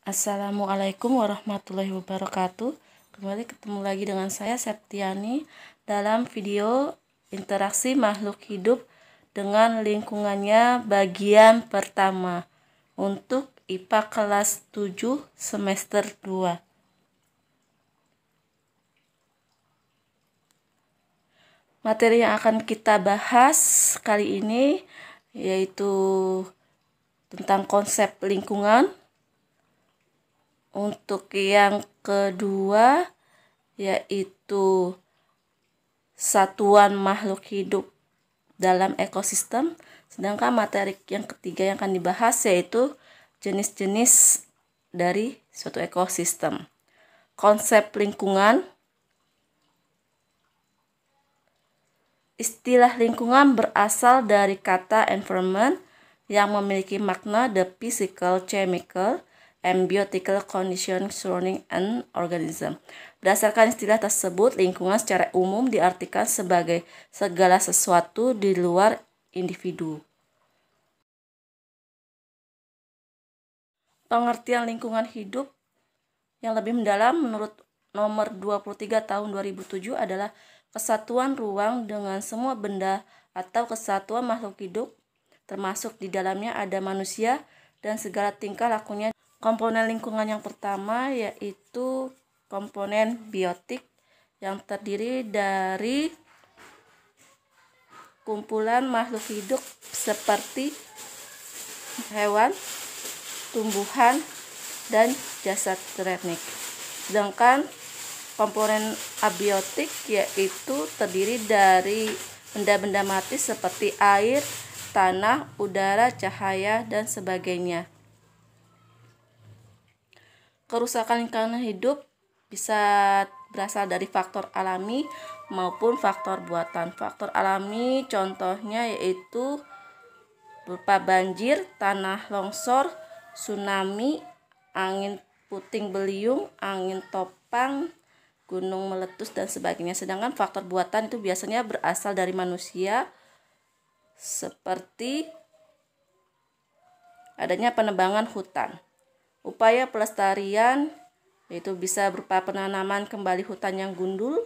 Assalamualaikum warahmatullahi wabarakatuh. Kembali ketemu lagi dengan saya Septiani dalam video interaksi makhluk hidup dengan lingkungannya bagian pertama untuk IPA kelas 7 semester 2. Materi yang akan kita bahas kali ini yaitu tentang konsep lingkungan. Untuk yang kedua yaitu satuan makhluk hidup dalam ekosistem. Sedangkan materi yang ketiga yang akan dibahas yaitu jenis-jenis dari suatu ekosistem. Konsep lingkungan. Istilah lingkungan berasal dari kata environment yang memiliki makna the physical, chemical, and biotical condition surrounding an organism. Berdasarkan istilah tersebut, lingkungan secara umum diartikan sebagai segala sesuatu di luar individu. Pengertian lingkungan hidup yang lebih mendalam menurut nomor 23 tahun 2007 adalah kesatuan ruang dengan semua benda atau kesatuan makhluk hidup, termasuk di dalamnya ada manusia dan segala tingkah lakunya. Komponen lingkungan yang pertama yaitu komponen biotik yang terdiri dari kumpulan makhluk hidup seperti hewan, tumbuhan, dan jasad organik. Sedangkan komponen abiotik yaitu terdiri dari benda-benda mati seperti air, tanah, udara, cahaya, dan sebagainya. Kerusakan lingkungan hidup bisa berasal dari faktor alami maupun faktor buatan. Faktor alami contohnya yaitu berupa banjir, tanah longsor, tsunami, angin puting beliung, angin topang, gunung meletus, dan sebagainya. Sedangkan faktor buatan itu biasanya berasal dari manusia seperti adanya penebangan hutan. Upaya pelestarian yaitu bisa berupa penanaman kembali hutan yang gundul,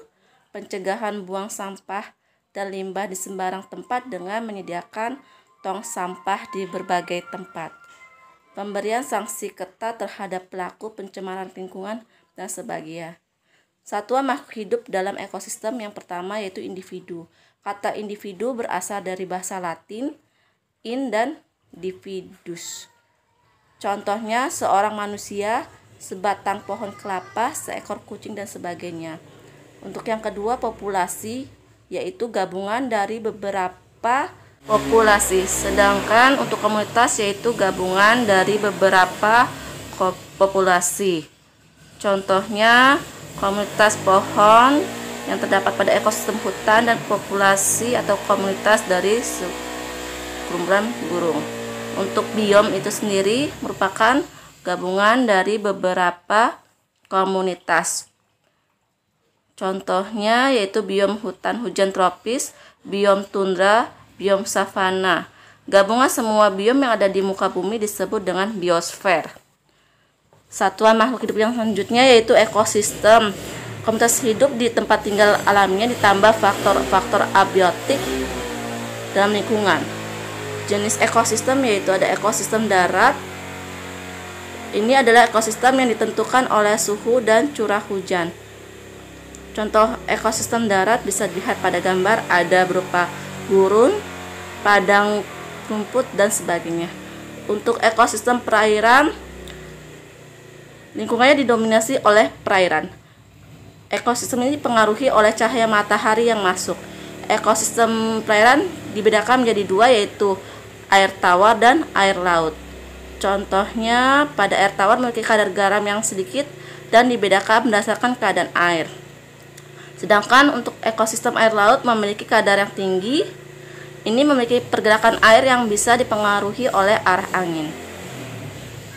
pencegahan buang sampah dan limbah di sembarang tempat dengan menyediakan tong sampah di berbagai tempat, pemberian sanksi ketat terhadap pelaku pencemaran lingkungan, dan sebagainya. Satuan makhluk hidup dalam ekosistem yang pertama yaitu individu. Kata individu berasal dari bahasa Latin in dan dividus. Contohnya seorang manusia, sebatang pohon kelapa, seekor kucing, dan sebagainya. Untuk yang kedua populasi yaitu gabungan dari beberapa populasi. Sedangkan untuk komunitas yaitu gabungan dari beberapa populasi. Contohnya komunitas pohon yang terdapat pada ekosistem hutan dan populasi atau komunitas dari sekumpulan burung. Untuk biom itu sendiri merupakan gabungan dari beberapa komunitas. Contohnya yaitu biom hutan hujan tropis, biom tundra, biom savana. Gabungan semua biom yang ada di muka bumi disebut dengan biosfer. Satuan makhluk hidup yang selanjutnya yaitu ekosistem. Komunitas hidup di tempat tinggal alaminya ditambah faktor-faktor abiotik dalam lingkungan. Jenis ekosistem yaitu ada ekosistem darat. Ini adalah ekosistem yang ditentukan oleh suhu dan curah hujan. Contoh ekosistem darat bisa dilihat pada gambar, ada berupa gurun, padang rumput, dan sebagainya. Untuk ekosistem perairan, lingkungannya didominasi oleh perairan. Ekosistem ini dipengaruhi oleh cahaya matahari yang masuk. Ekosistem perairan dibedakan menjadi dua yaitu air tawar dan air laut. Contohnya pada air tawar memiliki kadar garam yang sedikit dan dibedakan berdasarkan keadaan air. Sedangkan untuk ekosistem air laut memiliki kadar yang tinggi. Ini memiliki pergerakan air yang bisa dipengaruhi oleh arah angin.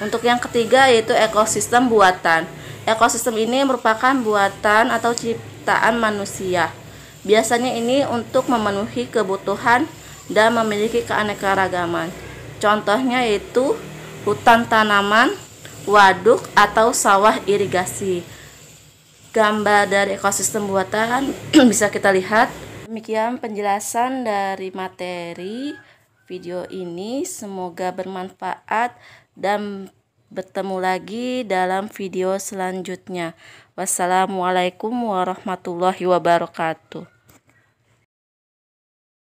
Untuk yang ketiga yaitu ekosistem buatan. Ekosistem ini merupakan buatan atau ciptaan manusia. Biasanya ini untuk memenuhi kebutuhan dan memiliki keanekaragaman. Contohnya yaitu hutan tanaman, waduk atau sawah irigasi. Gambar dari ekosistem buatan bisa kita lihat. Demikian penjelasan dari materi video ini, semoga bermanfaat dan bertemu lagi dalam video selanjutnya. Wassalamualaikum warahmatullahi wabarakatuh.